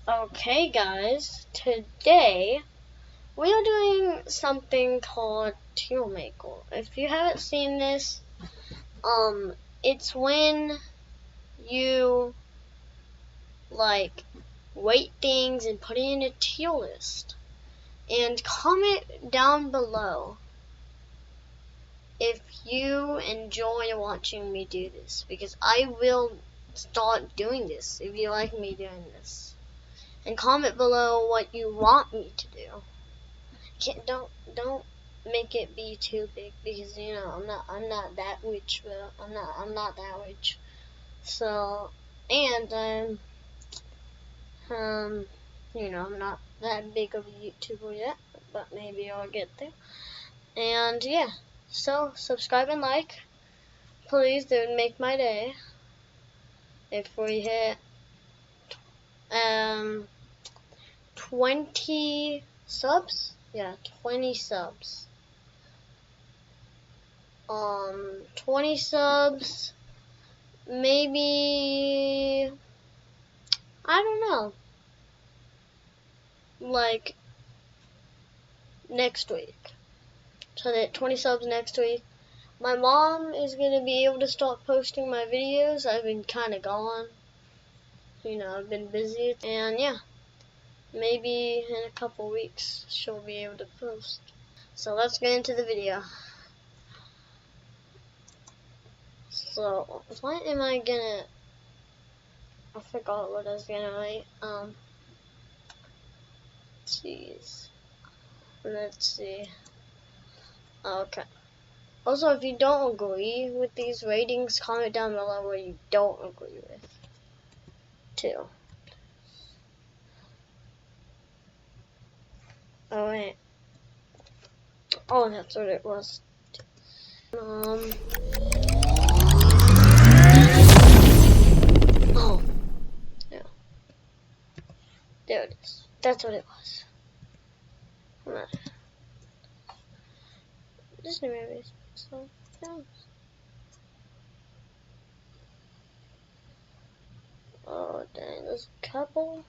Okay guys, today we are doing something called teal maker. If you haven't seen this, it's when you like weight things and put it in a tier list. And comment down below if you enjoy watching me do this, because I will start doing this if you like me doing this. And comment below what you want me to do. Don't make it be too big, because you know I'm not that rich, but I'm not that rich. So, and you know, I'm not that big of a YouTuber yet, but maybe I'll get there. And yeah, so subscribe and like, please. It would make my day if we hit 20 subs. Yeah, 20 subs. 20 subs, maybe, I don't know, like next week. So that 20 subs next week. My mom is gonna be able to start posting my videos. I've been kinda gone. You know, I've been busy. And yeah, maybe in a couple weeks she'll be able to post. So let's get into the video. So, what am I gonna, I forgot what I was gonna write. Jeez. Let's see. Okay. Also, if you don't agree with these ratings, comment down below what you don't agree with, too. Oh, wait. Oh, that's what it was. Oh. Yeah. There it is. That's what it was. Come on. Disney movies. So, films. Oh, dang. There's a couple.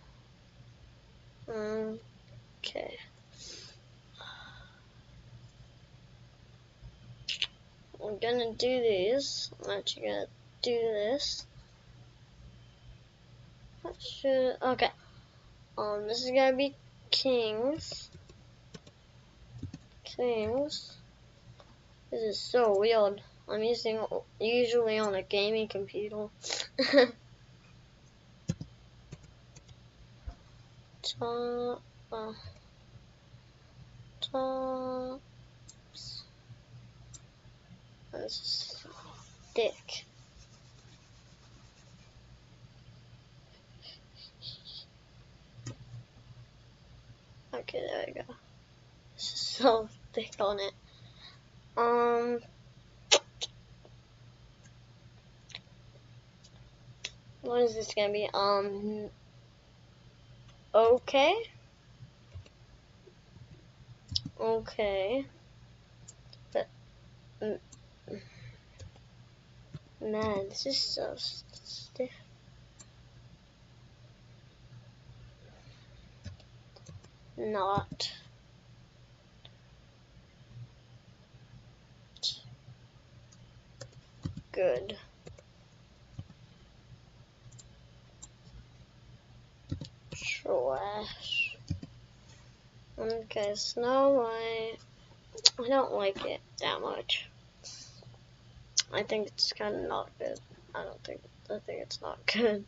Okay. I'm gonna do these. I'm actually gonna do this. What should, okay. This is gonna be Kings. This is so weird. I'm usually on a gaming computer. Tops. That's thick. Okay, there we go. This is so thick on it. What is this gonna be? Okay. Okay. But, man, this is so stiff. Not good. Trash. Okay, Snow White. I don't like it that much. I think it's kind of not good. I think it's not good.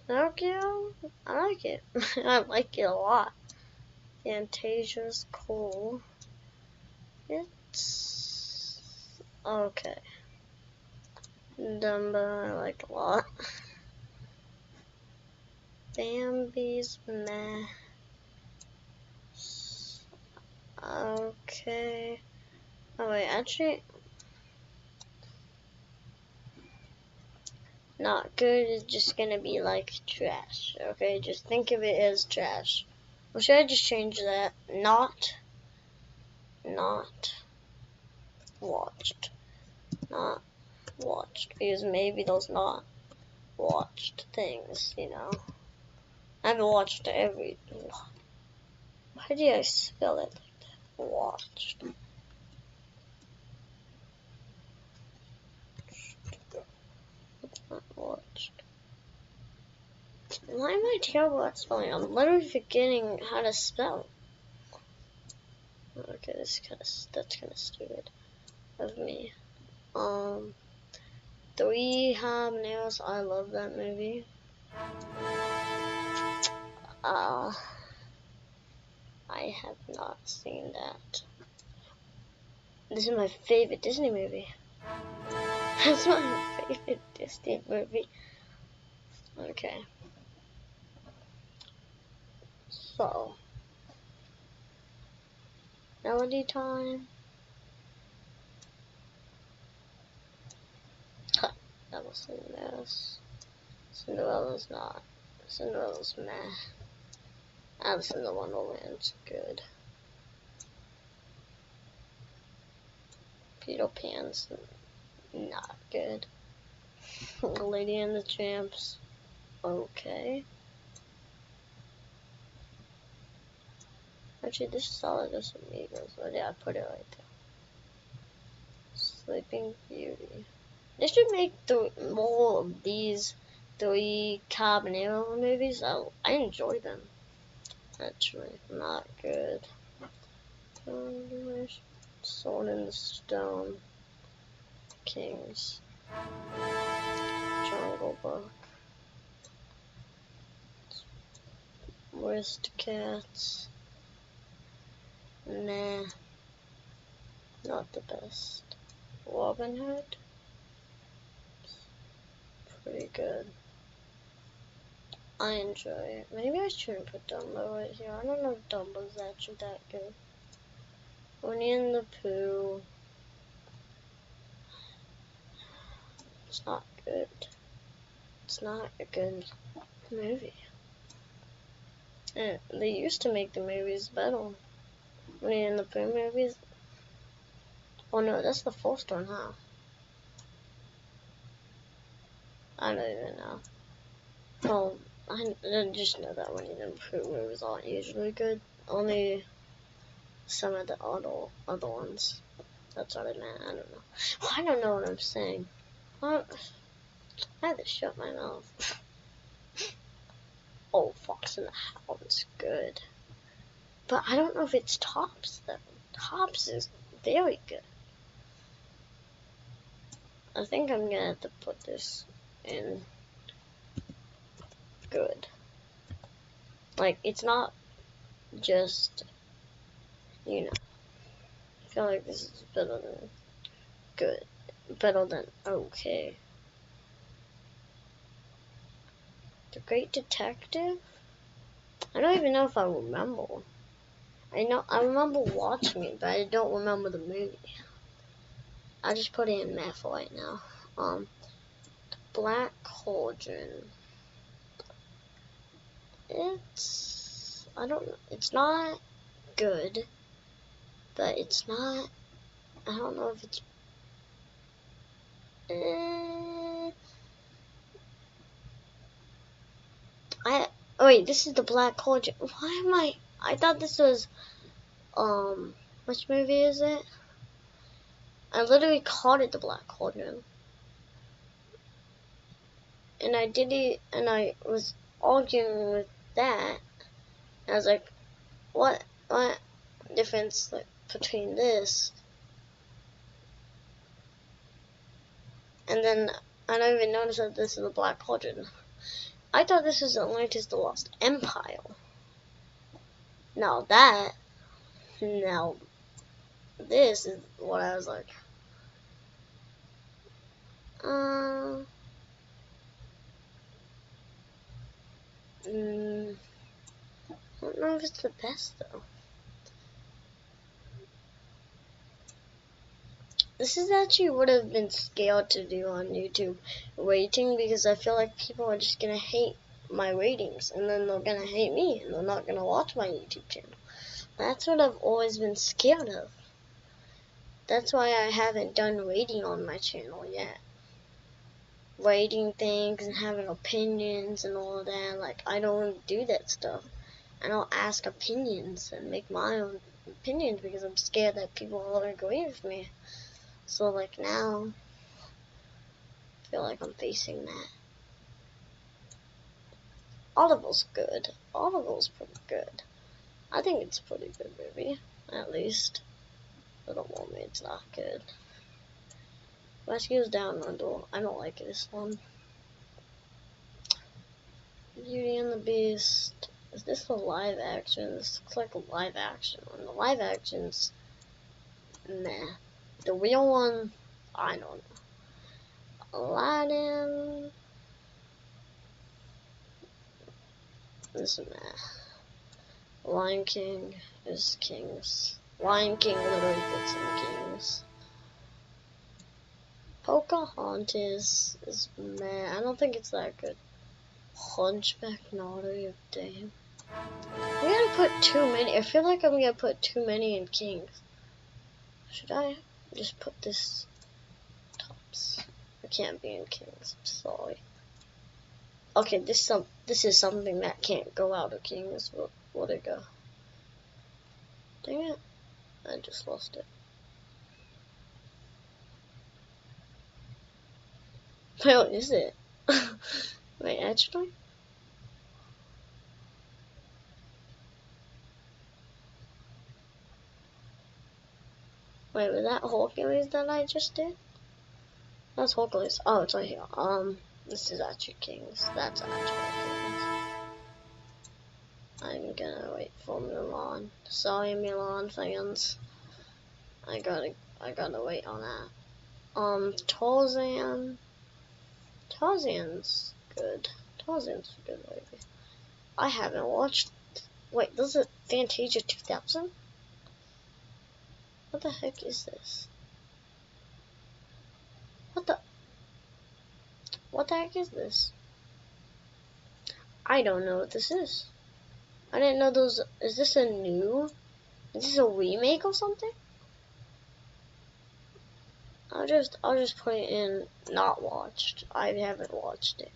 Pinocchio? I like it. I like it a lot. Fantasia's cool. It's okay. Dumbo, I like a lot. Bambi's meh. Okay. Oh wait, actually, not good is just gonna be like trash. Okay, just think of it as trash. Or should I just change that? Not watched. Not watched. Because maybe those not watched things, you know. I haven't watched every. How do I spell it like that? Watched. Not watched. Why am I terrible at spelling? I'm literally forgetting how to spell. Okay, that's kind of stupid of me. 3 Habaneros. I love that movie. I have not seen that. This is my favorite Disney movie. That's my favorite Disney movie. Okay. So, melody time. That was a mess. Cinderella's not. Cinderella's meh. Alice in the Wonderland's good. Peter Pan's not good. Lady and the Tramps. Okay. Actually, this is solid. This Amigos. Oh yeah, I put it right there. Sleeping Beauty. They should make more of these 3 Cabanero movies. I enjoy them. Actually, not good. Sword in the Stone. Kings. Jungle Book. Aristocats. Nah. Not the best. Robin Hood. Pretty good. I enjoy it. Maybe I shouldn't put Dumbo right here. I don't know if Dumbo's actually that good. Winnie and the Pooh. It's not good. It's not a good movie. And they used to make the movies better. Winnie and the Pooh movies. Oh no, that's the first one, huh? I don't even know. Well, I just know that Winnie and the Pooh movies aren't usually good. Only some of the other ones. That's what I meant. I don't know. Well, I don't know what I'm saying. I had to shut my mouth. Oh, Fox and the Hound's good. But I don't know if it's Tops, though. Tops is very good. I think I'm gonna have to put this in good. Like, it's not just, you know. I feel like this is better than good. Better than okay. The Great Detective? I don't even know if I remember. I remember watching it, but I don't remember the movie. I just put it in math right now. Black Cauldron. It's not good, but it's not, I don't know if it's, oh wait, this is the Black Cauldron. Why am I thought this was, which movie is it? I literally called it the Black Cauldron. And I was arguing with that. I was like, what difference between this? And then I don't even notice that this is the Black Cauldron. I thought this was Atlantis the Lost Empire. Now this is what I was like. I don't know if it's the best though. This is actually would have been scared to do on YouTube rating, because I feel like people are just gonna hate my ratings, and then they're gonna hate me, and they're not gonna watch my YouTube channel. That's what I've always been scared of. That's why I haven't done rating on my channel yet. writing things and having opinions and all that. Like, I don't do that stuff. I don't ask opinions and make my own opinions because I'm scared that people won't agree with me. So, like, now, I feel like I'm facing that. Audible's good. Audible's pretty good. I think it's a pretty good movie, at least. I don't want me, it's not good. Rescues Down Under. I don't like this one. Beauty and the Beast. Is this a live action? This looks like a live action one. The live action's meh. The real one, I don't know. Aladdin. This is meh. Lion King is kings. Lion King literally puts in kings. Pocahontas is meh. I don't think it's that good. Hunchback Notre Dame. I'm gonna put too many. I feel like I'm gonna put too many in kings. Should I just put this tops? I can't be in kings. I'm sorry. Okay, this is something that can't go out of kings. Where'd it go? Dang it! I just lost it. Where is it? Wait, actually. Wait, was that Hercules that I just did? That's Hercules. Oh, it's right here. This is actually kings. That's actually kings. I'm gonna wait for Milan. Sorry, Milan fans. I gotta wait on that. Tarzan. Tarzan's good. Tarzan's a good movie. I haven't watched. Wait, this is Fantasia 2000? What the heck is this? What the heck is this? I don't know what this is. I didn't know those. Is this a new? Is this a remake or something? I'll just put it in not watched. I haven't watched it.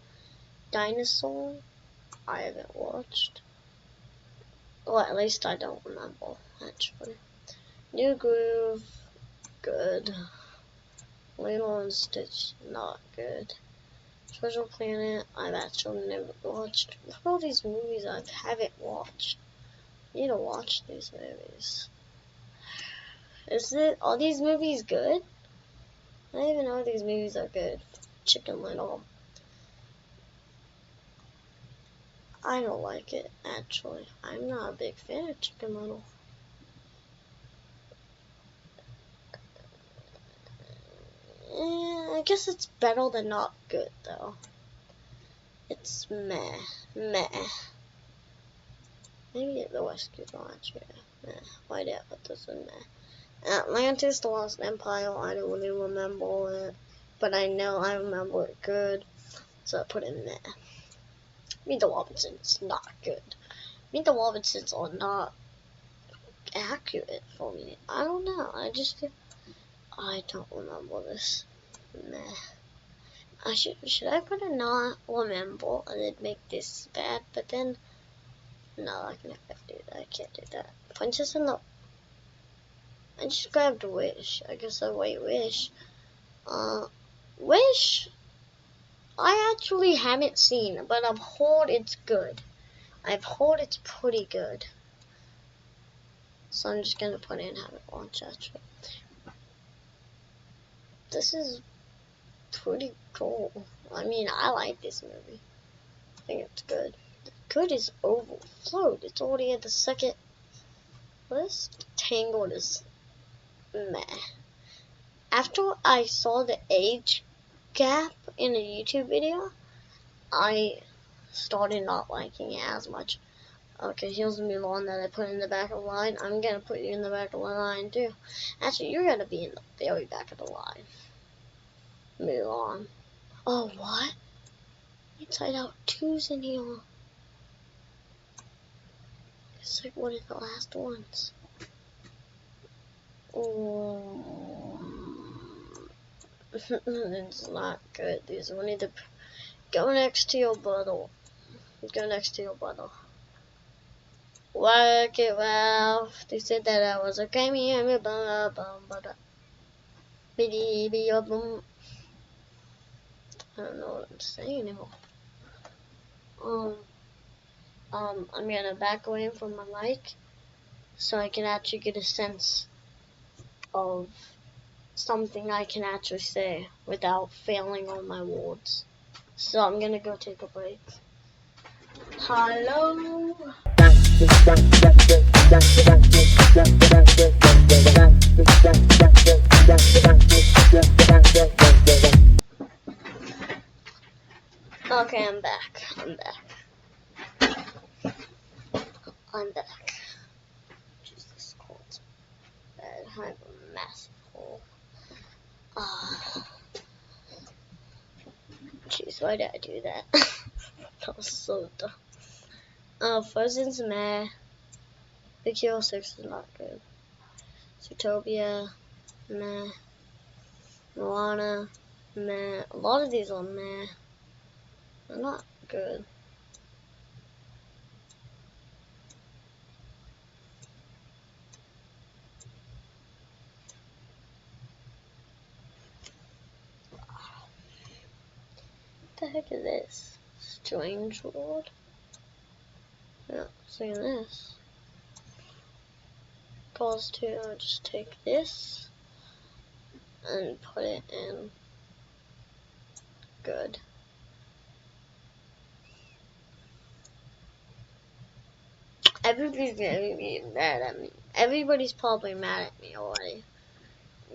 Dinosaur, I haven't watched. Well, at least I don't remember, actually. New Groove, good. Lilo and Stitch, not good. Treasure Planet, I've actually never watched. Look at all these movies I haven't watched. I need to watch these movies. Are these movies good? I don't even know if these movies are good. Chicken Little. I don't like it, actually. I'm not a big fan of Chicken Little. I guess it's better than not good, though. It's meh. Meh. Maybe the Rescue's Launch, yeah. Meh. Why did I put this in meh? Atlantis, The Lost Empire, I don't really remember it. But I know I remember it good. So I put in meh. Meet the Robinsons, not good. Meet the Robinsons are not accurate for me. I don't know. I just feel I don't remember this. Meh. Should I put a not remember and then make this bad? But then no, I can never do that. I can't do that. Princess and the I just grabbed Wish. I guess I'll wait Wish. Wish I actually haven't seen, but I've heard it's good. I've heard it's pretty good. So I'm just gonna put in haven't watched actually. This is pretty cool. I mean, I like this movie. I think it's good. Good is overflowed. It's already at the second list. Tangled is meh. After I saw the age gap in a YouTube video, I started not liking it as much. Okay, here's Mulan that I put in the back of the line. I'm gonna put you in the back of the line too. Actually, you're gonna be in the very back of the line. Mulan. Oh, what? Inside Out 2's in here. It's like one of the last ones. It's not good. These we need to go next to your bottle. Go next to your bottle. Work it well. They said that I was okay. Me and me bum bum bum. Biddy bum. I don't know what I'm saying anymore. I'm gonna back away from my mic so I can actually get a sense of something I can actually say without failing on my words. So I'm gonna go take a break. Hello. Okay, I'm back. Jesus, cold. I have a massive hole. Jeez, why did I do that? That was so dumb. Frozen's meh. Big Hero 6 is not good. Zootopia, meh. Moana, meh. A lot of these are meh. They're not good. What the heck is this? Strange World? Yeah, seeing this. Calls to just take this and put it in good. Everybody's gonna be mad at me. Everybody's probably mad at me already.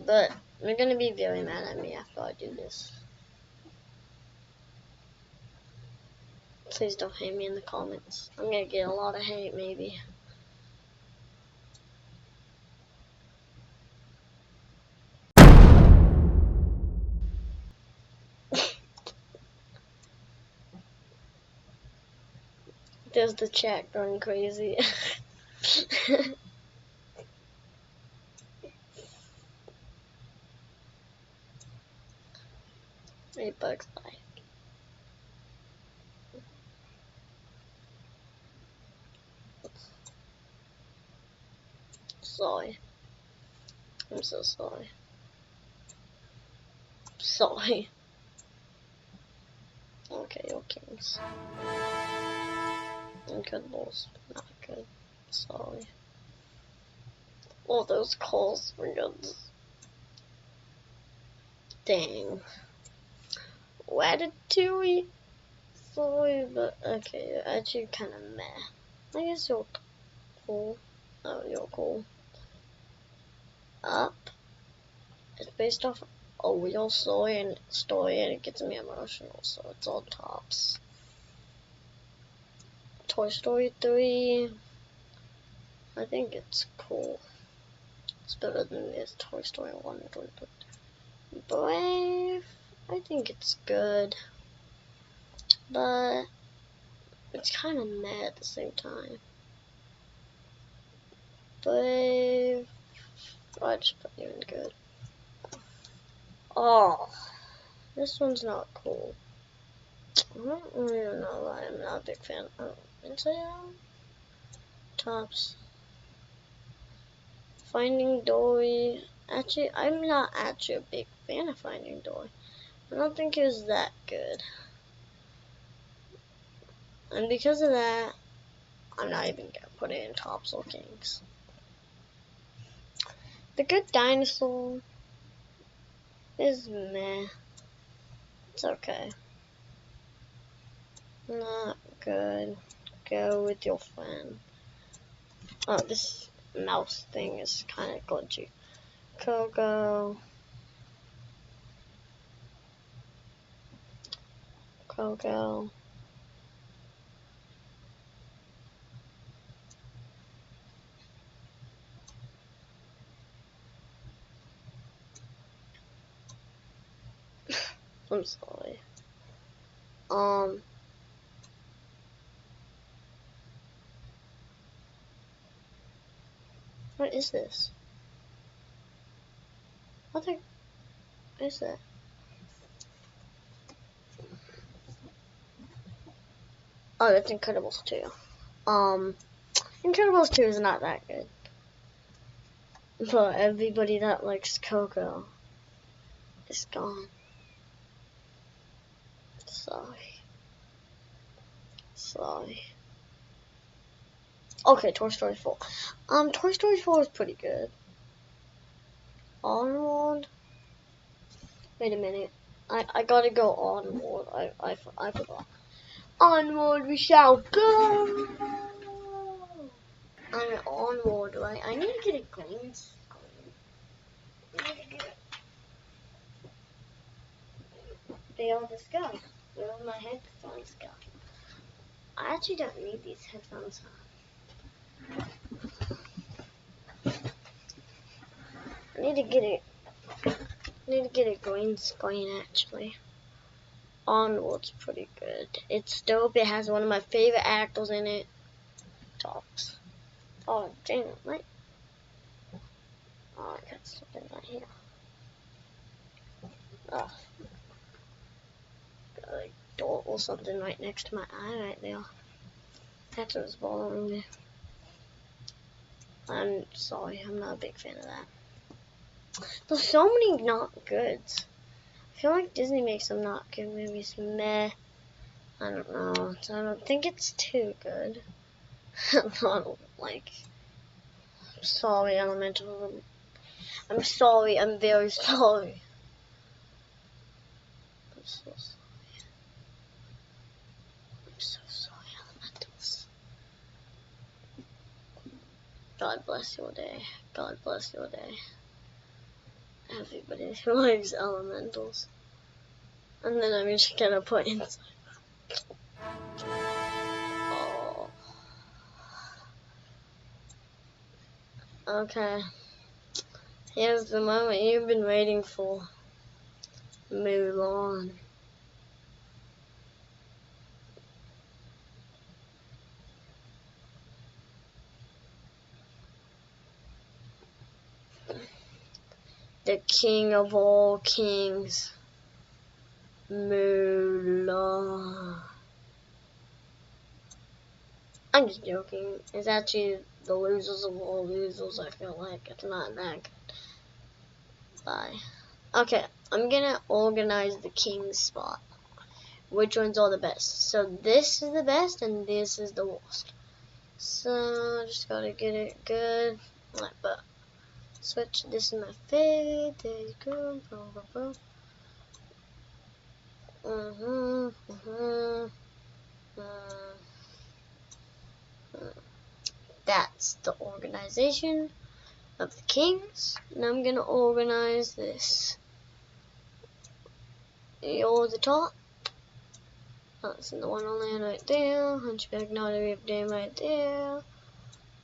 But they're gonna be very mad at me after I do this. Please don't hate me in the comments. I'm gonna get a lot of hate, maybe. There's the chat going crazy. Hey, Bugs Life. Sorry. I'm so sorry. Sorry. Okay, your kings. Good balls. Not good. Sorry. All those calls were good. Dang. Ratatouille? Sorry, but okay, you're actually kinda meh. I guess you're cool. Oh, you're cool. Up. It's based off a real story and it gets me emotional, so it's all tops. Toy Story 3. I think it's cool. It's better than this Toy Story 1 and 2. Brave. I think it's good. But it's kind of meh at the same time. Brave. I just put you in good. Oh, this one's not cool. I don't really know why I'm not a big fan of Instagram. Tops. Finding Dory. Actually, I'm not actually a big fan of Finding Dory. I don't think it was that good. And because of that, I'm not even gonna put it in tops or kings. The Good Dinosaur is meh. It's okay. Not good. Go with your friend. Oh, this mouse thing is kind of glitchy. Coco. I'm sorry. What is this? What the is that? Oh, that's Incredibles 2. Incredibles 2 is not that good. But everybody that likes Coco is gone. Sorry. Okay, Toy Story 4. Toy Story 4 is pretty good. Onward. Wait a minute. I gotta go onward. I forgot. Onward we shall go. I'm onward, right? I need to get a green screen. They all just go. Where are my headphones go? I actually don't need these headphones on. I need to get a green screen actually. Onward's pretty good. It's dope. It has one of my favorite actors in it. Talks. Oh, dang it, what? Oh, I got something right here. Oh. Got a dot or something right next to my eye right there. That's what's bothering me. I'm sorry, I'm not a big fan of that. There's so many not goods. I feel like Disney makes some not good movies. Meh. I don't know. So I don't think it's too good. I'm not like. I'm sorry, Elemental. I'm sorry. I'm very sorry. I'm so sorry. I'm so sorry, Elementals. God bless your day. God bless your day. Everybody who likes Elementals. And then I'm just gonna put inside. Oh. Okay. Here's the moment you've been waiting for. Mulan. The king of all kings. Mulan. I'm just joking. It's actually the losers of all losers, I feel like. It's not that good. Bye. Okay, I'm gonna organize the king's spot. Which ones are the best? So this is the best and this is the worst. So just gotta get it good. Like, but switch. This is my favorite. There you go. That's the organization of the kings. And I'm gonna organize this. You're the top. That's the one on land right there. Hunchback, not a rip dame right there.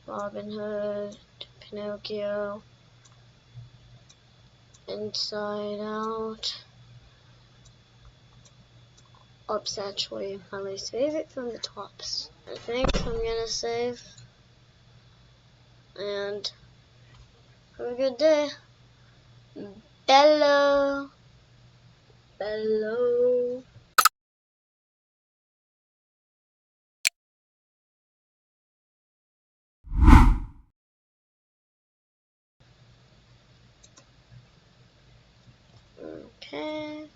Robin Hood, Pinocchio, Inside Out. Up's actually my least favorite from the tops. I think I'm gonna save. And have a good day. Bello. Bello. Okay.